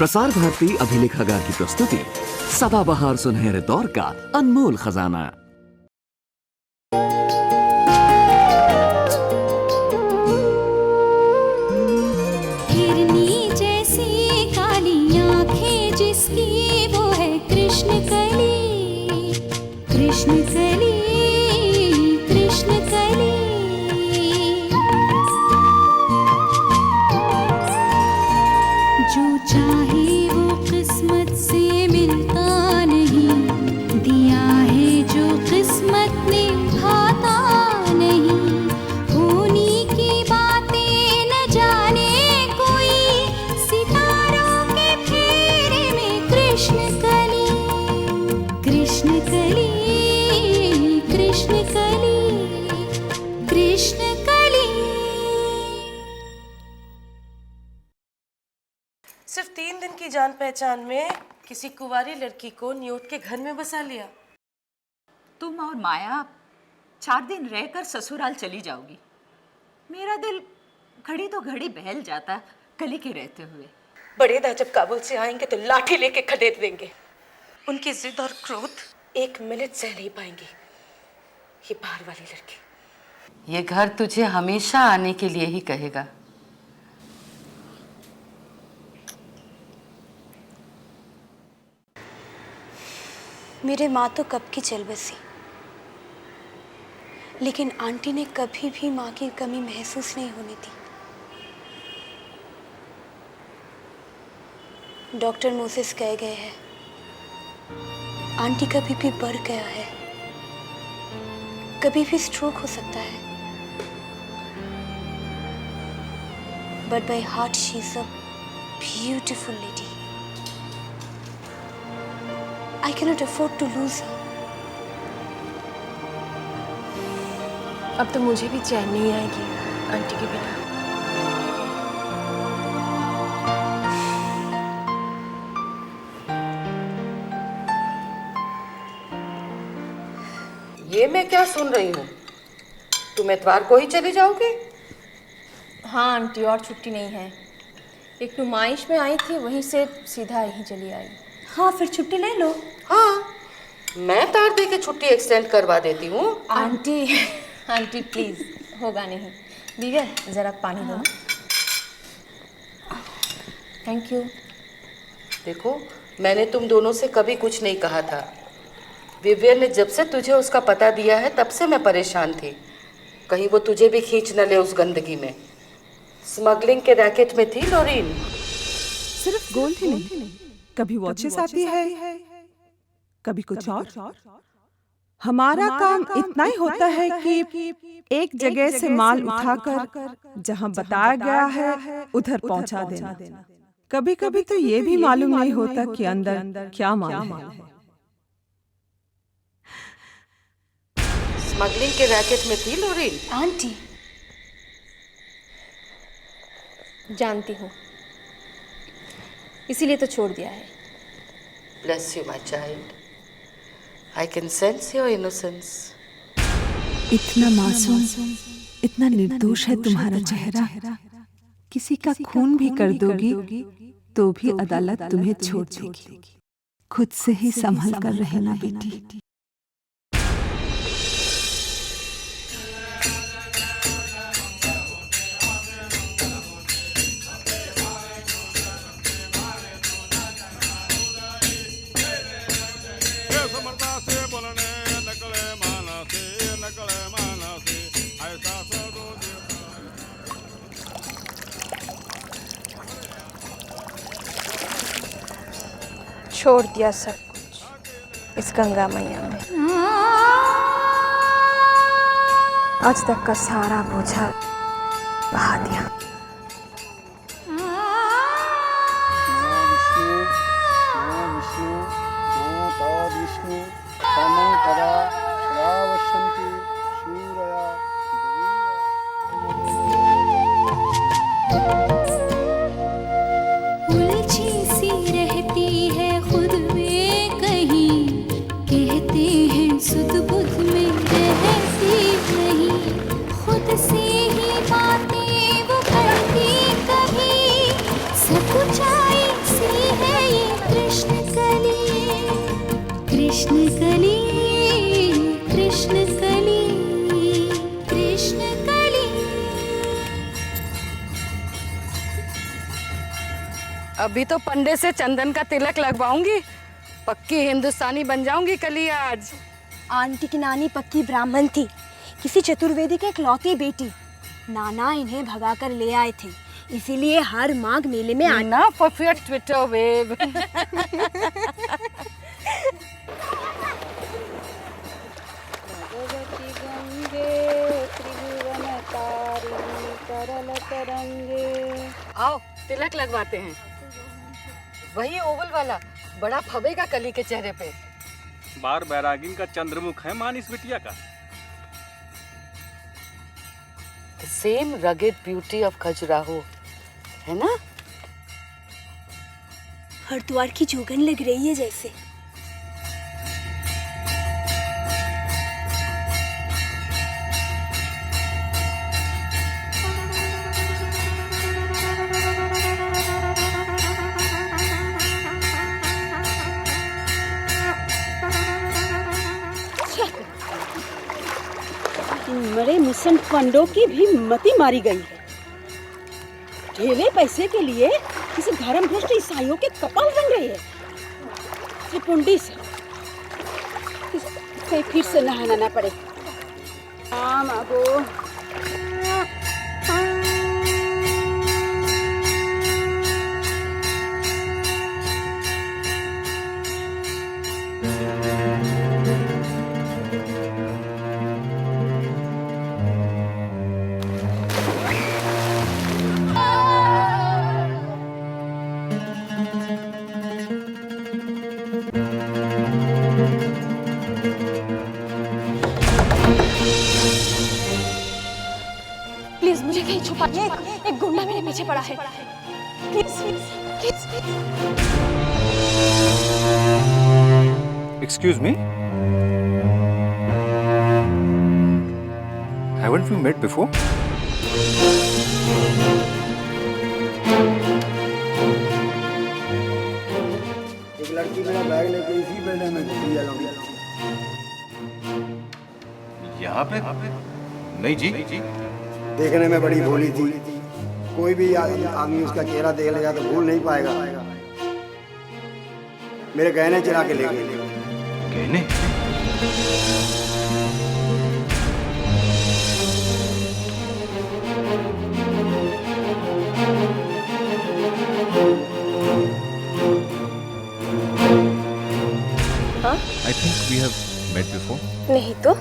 प्रसार भारती अभिलेखागार की प्रस्तुति सदाबहार सुनहरे दौर का अनमोल खजाना। हिरनी जैसी काली आंखें जिसकी वो है कृष्ण कली, कृष्ण कली, कृष्ण कली। जो चाहे वो किस्मत से मिलता नहीं, दिया है जो किस्मत ने भाता नहीं। होनी की बातें न जाने कोई, सितारों के फेरे में कृष्ण कली, कृष्ण कली, कृष्ण कली, कृष्ण कली। सिर्फ 3 दिन की जान पहचान में किसी कुंवारी लड़की को न्योट के घर में बसा लिया। तुम और माया 4 दिन रहकर ससुराल चली जाओगी। मेरा दिल घड़ी तो घड़ी बहल जाता कली के रहते हुए। बड़ेदा जब काबुल से आएंगे तो लाठी लेके खदेड़ देंगे। उनकी जिद और क्रोध 1 मिनट सह नहीं पाएंगी ये बाहर वाली लड़की। ये घर तुझे हमेशा आने के लिए ही कहेगा। मेरे माँ तो कब की चल बसी, लेकिन आंटी ने कभी भी माँ की कमी महसूस नहीं होने दी। डॉक्टर मोसेस कह गए हैं आंटी कभी भी बढ़ गया है, कभी भी स्ट्रोक हो सकता है। But by heart she is a beautiful lady. I cannot afford to lose her. अब तो मुझे भी चैन नहीं आएगी आंटी के बिना। ये मैं क्या सुन रही हूँ? तुम इतवार को ही चले जाओगे? हाँ आंटी, और छुट्टी नहीं है। एक नुमाइश में आई थी, वहीं से सीधा यहीं चली आई। हाँ फिर छुट्टी ले लो। हाँ, मैं तार दे के छुट्टी एक्सटेंड करवा देती हूँ। आंटी आंटी प्लीज, होगा नहीं। विवियन जरा पानी दो। Thank you. देखो, मैंने तुम दोनों से कभी कुछ नहीं कहा था। विवियन ने जब से तुझे उसका पता दिया है तब से मैं परेशान थी, कहीं वो तुझे भी खींच न ले उस गंदगी में। स्मगलिंग के रैकेट में थी लोरीन। सिर्फ गोल्ड ही नहीं, कभी वॉचेस आती है, कभी कुछ और। हमारा काम इतना ही होता है कि एक जगह से माल उठाकर जहां बताया गया है उधर पहुंचा देना। कभी कभी तो ये भी मालूम नहीं होता कि अंदर क्या माल है। स्मगलिंग के रैकेट में थी लोरीन? आंटी जानती हूँ, इसीलिए तो छोड़ दिया है। Bless you, my child. I can sense your innocence. इतना मासूम, इतना निर्दोष है तुम्हारा चेहरा। किसी का खून भी कर दोगी तो भी अदालत तुम्हें छोड़ देगी। खुद से ही संभल कर रहना बेटी। छोड़ दिया सब कुछ इस गंगा मैया में। आज तक का सारा बोझा बहा दिया। उलझी सी रहती है खुद में कहीं, कहते हैं सुध बुध में रहती नहीं। खुद से ही बातें वो करती कभी, सकुचाई सी अभी तो पंडे से चंदन का तिलक लगवाऊंगी, पक्की हिंदुस्तानी बन जाऊंगी कल ही आज। आंटी की नानी पक्की ब्राह्मण थी, किसी चतुर्वेदी के इकलौती बेटी। नाना इन्हें भगा कर ले आए थे, इसीलिए हर माघ मेले में आना। Of your Twitter wave. आओ तिलक लगवाते हैं, वही ओवल वाला, बड़ा फबेगा कली के चेहरे पे। बार बैरागिन का चंद्रमुख है मान इस बिटिया का। The same rugged beauty of Khajuraho, है ना? हरिद्वार की जोगन लग रही है जैसे। मरे मुसन फंडों की भी मति मारी गई है। ढेले पैसे के लिए किसी धर्म भ्रष्ट ईसाइयों के कपाल रंग रहे हैं। त्रिपुंडी से कहीं फिर से नहाना ना पड़े। हाँ मागो। प्लीज मुझे कहीं छुपाइए, एक गुंडा मेरे पीछे पड़ा है। Please please please. Excuse me? Haven't we met before? एक लड़की मेरा बैग लेके इसी बिल्डिंग में घुसी है लौंडी। यहाँ पे? नहीं जी। देखने में बड़ी भोली थी, कोई भी आदमी उसका चेहरा देख लेगा तो भूल नहीं पाएगा। मेरे गहने चुरा के ले गए। गहने? I think we have met before. नहीं तो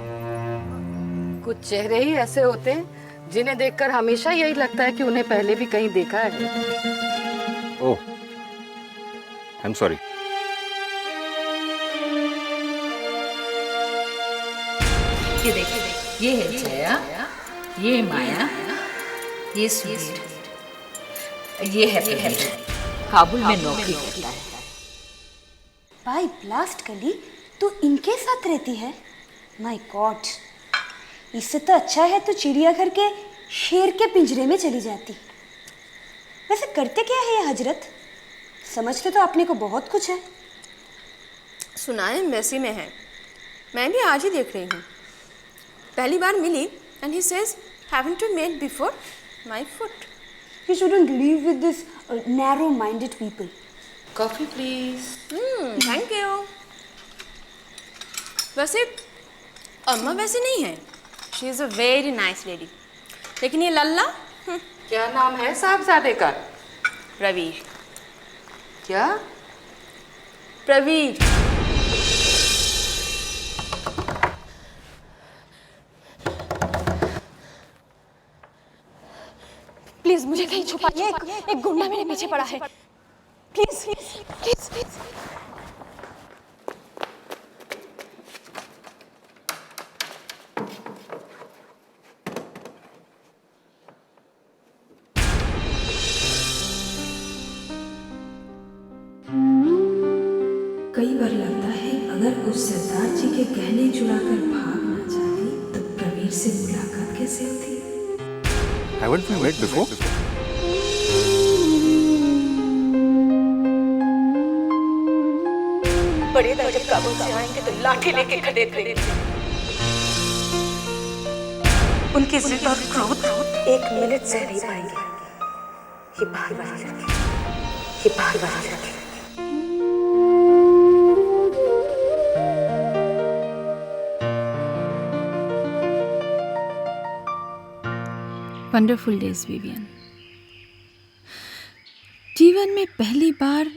कुछ चेहरे ही ऐसे होते हैं जिन्हें देखकर हमेशा यही लगता है कि उन्हें पहले भी कहीं देखा है। Oh, I'm sorry. ये देखिए, ये है जया, ये माया, ये स्वीट, ये है प्रवीण, काबुल में नौकरी करता है। बाय ब्लास्ट कली तू इनके साथ रहती है? माय गॉड, इससे तो अच्छा है तो चिड़ियाघर के शेर के पिंजरे में चली जाती। वैसे करते क्या है ये हजरत? समझते तो अपने को बहुत कुछ है। सुना है एम्बेसी में है, मैं भी आज ही देख रही हूँ। पहली बार मिली and he says haven't you met before my foot. You shouldn't live with this narrow-minded people. Coffee please. Thank you. वैसे अम्मा वैसे नहीं है, she is a very nice lady. लेकिन ये लल्ला, क्या नाम है साहबजादे का? प्रवीर। क्या? प्रवीर। प्लीज मुझे कहीं छुपाइए, एक गुंडा मेरे पीछे पड़ा है। Please please please. कई बार लगता है अगर उस सरदार जी के गहने चुराकर भाग ना जाती तो प्रवीर से मुलाकात कैसे होती? Haven't we met before? बड़े दादा जब काबुल से आएंगे तो लाठी लेके खदेड़ देंगे। उनकी जिद और क्रोध एक मिनट सह नहीं पाएंगे ये बाहर वाली लड़की। ये बाहर वाली लड़की। Wonderful days Vivian. जीवन में पहली बार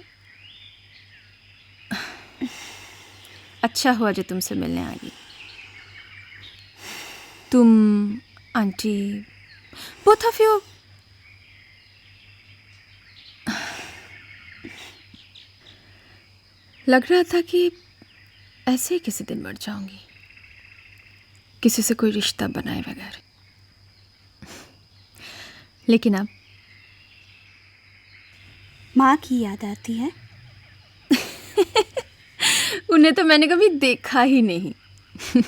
अच्छा हुआ जो तुमसे मिलने आ गई। तुम, आंटी, बोथ ऑफ यू। लग रहा था कि ऐसे ही किसी दिन मर जाऊंगी, किसी से कोई रिश्ता बनाए बगैर। लेकिन अब माँ की याद आती है। उन्हें तो मैंने कभी देखा ही नहीं।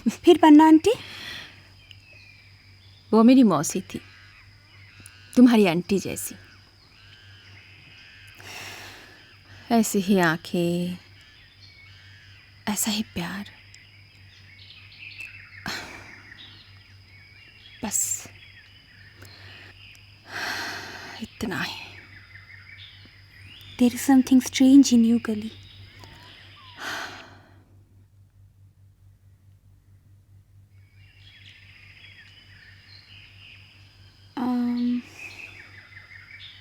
फिर पन्ना आंटी? वो मेरी मौसी थी, तुम्हारी आंटी जैसी। ऐसी ही आंखें, ऐसा ही प्यार, बस इतना ही। There is something strange in you, Kali.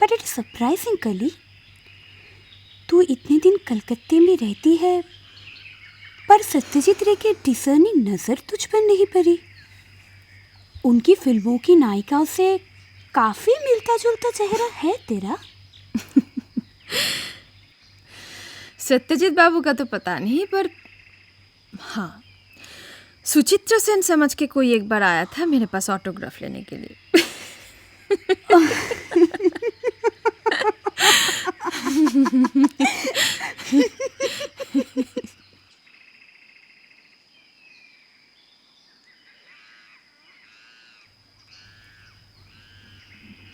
But it is surprising, Kali. तू इतने दिन कलकत्ते में रहती है, पर सत्यजीत रे की डिसर्निंग नजर तुझ पर नहीं पड़ी। उनकी फिल्मों की नायिकाओं से काफी मिलता जुलता चेहरा है तेरा। सत्यजीत बाबू का तो पता नहीं, पर हाँ, सुचित्रा सेन समझ के कोई एक बार आया था मेरे पास ऑटोग्राफ लेने के लिए।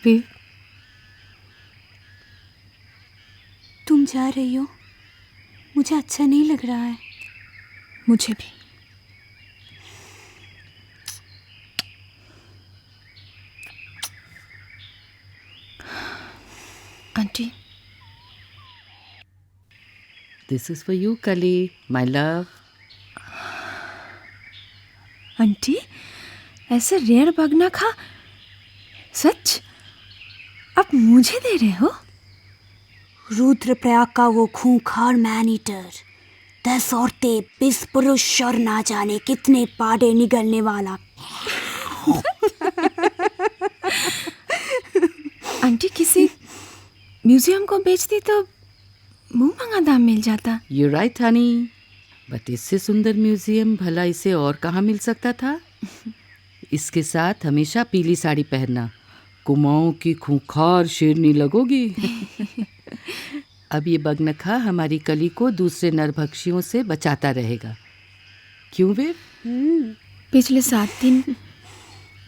विव, तुम जा रही हो, मुझे अच्छा नहीं लग रहा है। मुझे भी। Aunty, This is for you, Kali, my love. Aunty, ऐसे रेयर बग ना खा। सच? अब मुझे दे रहे हो? रुद्रप्रयाग का वो खूंखार मैन ईटर, 10 औरतें, 20 पुरुष और ना जाने कितने पाड़े निगलने वाला। आंटी, किसी म्यूजियम को बेचती तो मुंह मंगा दाम मिल जाता। You're right, honey. बट इससे सुंदर म्यूजियम भला इसे और कहाँ मिल सकता था? इसके साथ हमेशा पीली साड़ी पहनना, कुमाऊं की खूंखार शेरनी लगोगी। अब ये बगनखा हमारी कली को दूसरे नरभक्षियों से बचाता रहेगा। क्यों वे? पिछले 7 दिन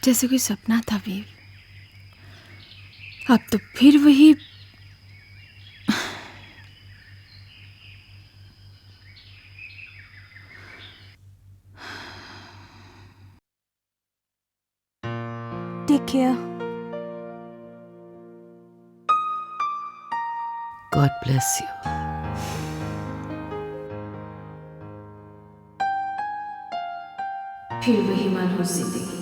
जैसे कोई सपना था वीर। अब तो फिर वही। Take care. God bless you. फिर वही मनहूस जिंदगी,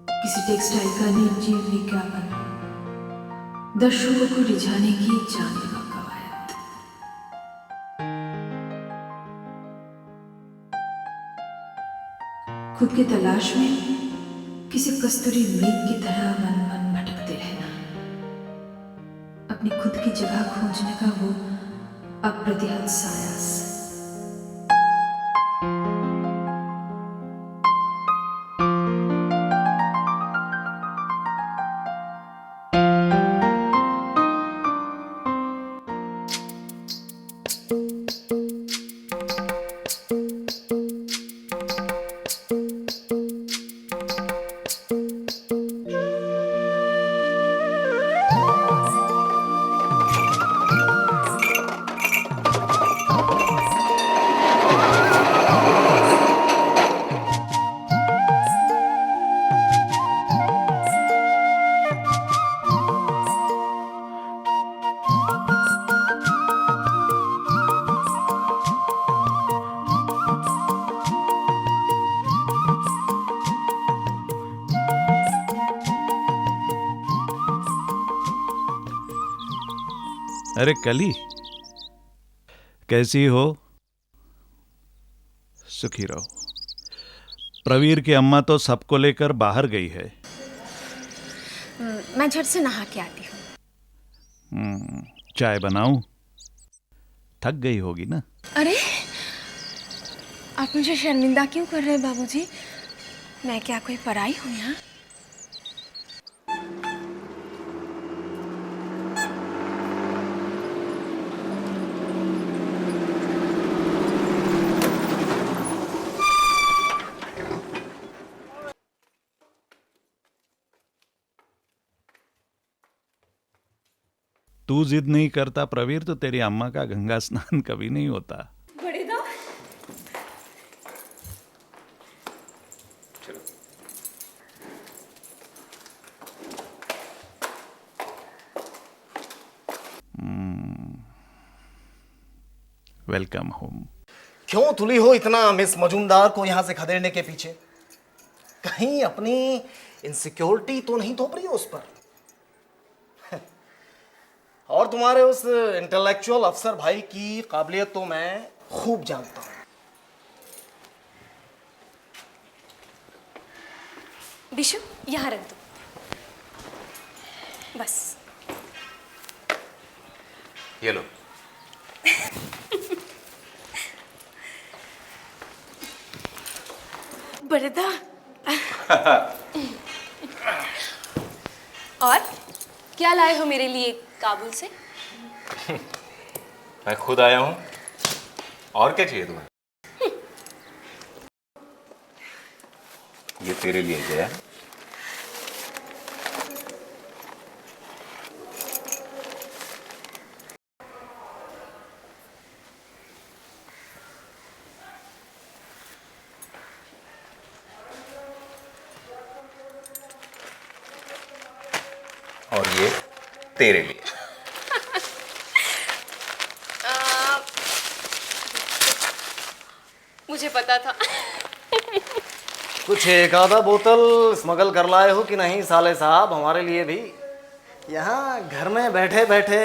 किसी टेक्सटाइल का निर्जीव विज्ञापन, दर्शकों को रिझाने की जानलेवा कवायद। खुद की तलाश में किसी कस्तूरी मृग की तरह मन मन भटकते रहना, अपनी खुद की जगह खोजने का वो अप्रतिहत सायास। अरे कली, कैसी हो? सुखी रहो। प्रवीर की अम्मा तो सबको लेकर बाहर गई है। मैं झट से नहा के आती हूँ। चाय बनाऊं? थक गई होगी ना? अरे आप मुझे शर्मिंदा क्यों कर रहे हैं बाबूजी? मैं क्या कोई पराई हूँ यहाँ? तू जिद नहीं करता प्रवीर तो तेरी अम्मा का गंगा स्नान कभी नहीं होता। बड़े दा, वेलकम होम। क्यों तुली हो इतना मिस मजूमदार को यहाँ से खदेड़ने के पीछे? कहीं अपनी इनसिक्योरिटी तो नहीं थोप रही हो उस पर? और तुम्हारे उस इंटेलेक्चुअल अफसर भाई की काबिलियत तो मैं खूब जानता हूँ। बिशु यहाँ रख दो बस। ये लो। बरदा। और क्या लाए हो मेरे लिए काबुल से? मैं खुद आया हूँ। और क्या चाहिए तुम्हें? ये तेरे लिए जया। और ये तेरे लिए। मुझे पता था। कुछ एक आधा बोतल स्मगल कर लाए हो कि नहीं साले साहब? हमारे लिए भी। यहाँ घर में बैठे बैठे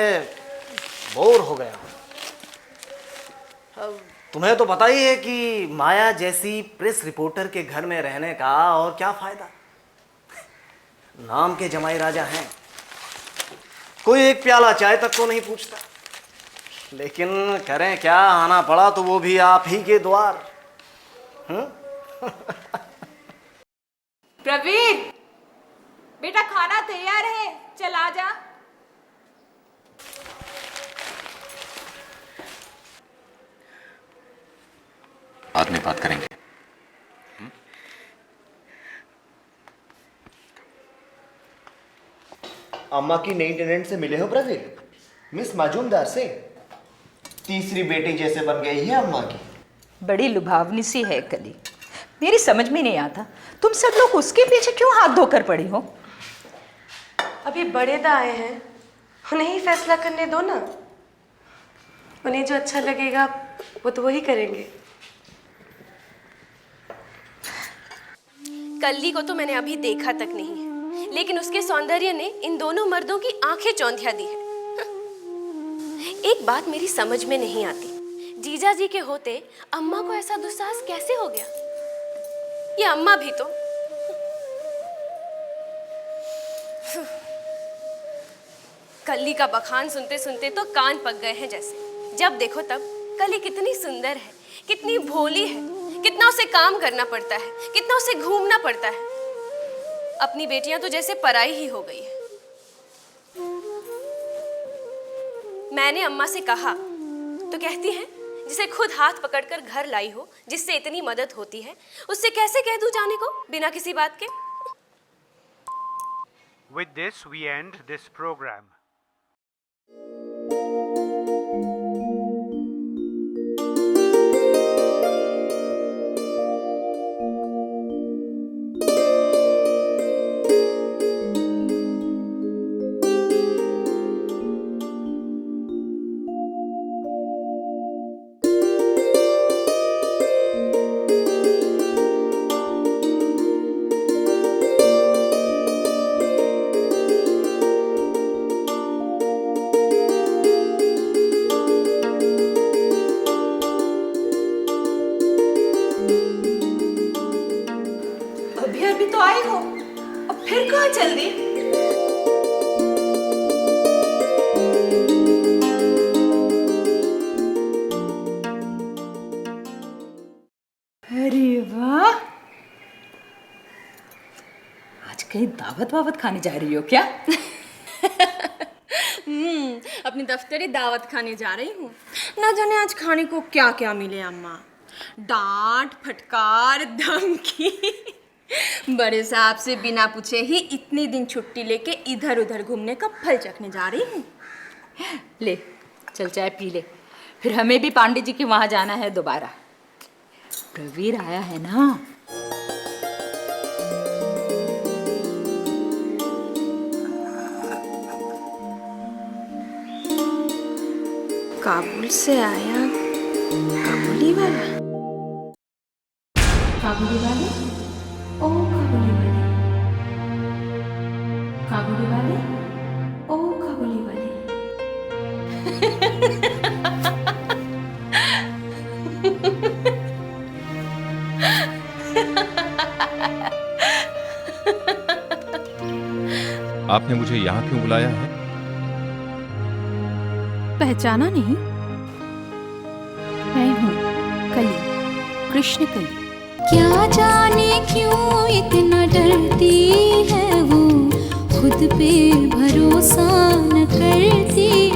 बोर हो गया। अब तुम्हें तो पता ही है कि माया जैसी प्रेस रिपोर्टर के घर में रहने का और क्या फायदा। नाम के जमाई राजा हैं, कोई एक प्याला चाय तक तो नहीं पूछता। लेकिन करें क्या, आना पड़ा तो वो भी आप ही के द्वार। प्रवीर, बेटा खाना तैयार है, चल आ जा। बाद में बात करेंगे। अम्मा की नई टेनेंट से मिले हो प्रवीर? मिस मजूमदार से। तीसरी बेटी जैसे बन गई है अम्मा की। बड़ी लुभावनी सी है कली। मेरी समझ में नहीं आता तुम सब लोग उसके पीछे क्यों हाथ धोकर पड़ी हो? अभी बड़े दा आए हैं, उन्हें ही फैसला करने दो ना। उन्हें जो अच्छा लगेगा वो तो वही करेंगे। कल्ली को तो मैंने अभी देखा तक नहीं है, लेकिन उसके सौंदर्य ने इन दोनों मर्दों की आंखें चौंधिया दी है। एक बात मेरी समझ में नहीं आती, जीजा जी के होते अम्मा को ऐसा दुस्साहस कैसे हो गया? ये अम्मा भी तो। कल्ली का बखान सुनते सुनते तो कान पक गए हैं जैसे। जब देखो तब कल्ली कितनी सुंदर है, कितनी भोली है, कितना उसे काम करना पड़ता है, कितना उसे घूमना पड़ता है। अपनी बेटियां तो जैसे पराई ही हो गई है। मैंने अम्मा से कहा तो कहती हैं जिसे खुद हाथ पकड़कर घर लाई हो, जिससे इतनी मदद होती है, उससे कैसे कह दूं जाने को बिना किसी बात के। With this we end this program. अरे वाह, आज कहीं दावत वावत खाने जा रही हो क्या? अपनी दफ्तरी दावत खाने जा रही हूँ। ना जाने आज खाने को क्या क्या मिले अम्मा। डांट, फटकार, धमकी। बड़े साहब से बिना पूछे ही इतनी दिन छुट्टी लेके इधर उधर घूमने का फल चखने जा रही हूँ। ले चल चाय पी ले, फिर हमें भी पांडे जी के वहां जाना है दोबारा। प्रवीर आया है ना। काबुल से आया काबुली वाला। काबुली वाले, ओ काबुली वाले, काबुली वाले, ओ काबुली वाले। आपने मुझे यहाँ क्यों बुलाया है? पहचाना नहीं? मैं हूँ कली, कृष्ण कली। क्या जाने क्यों इतना डरती है वो, खुद पे भरोसा न करती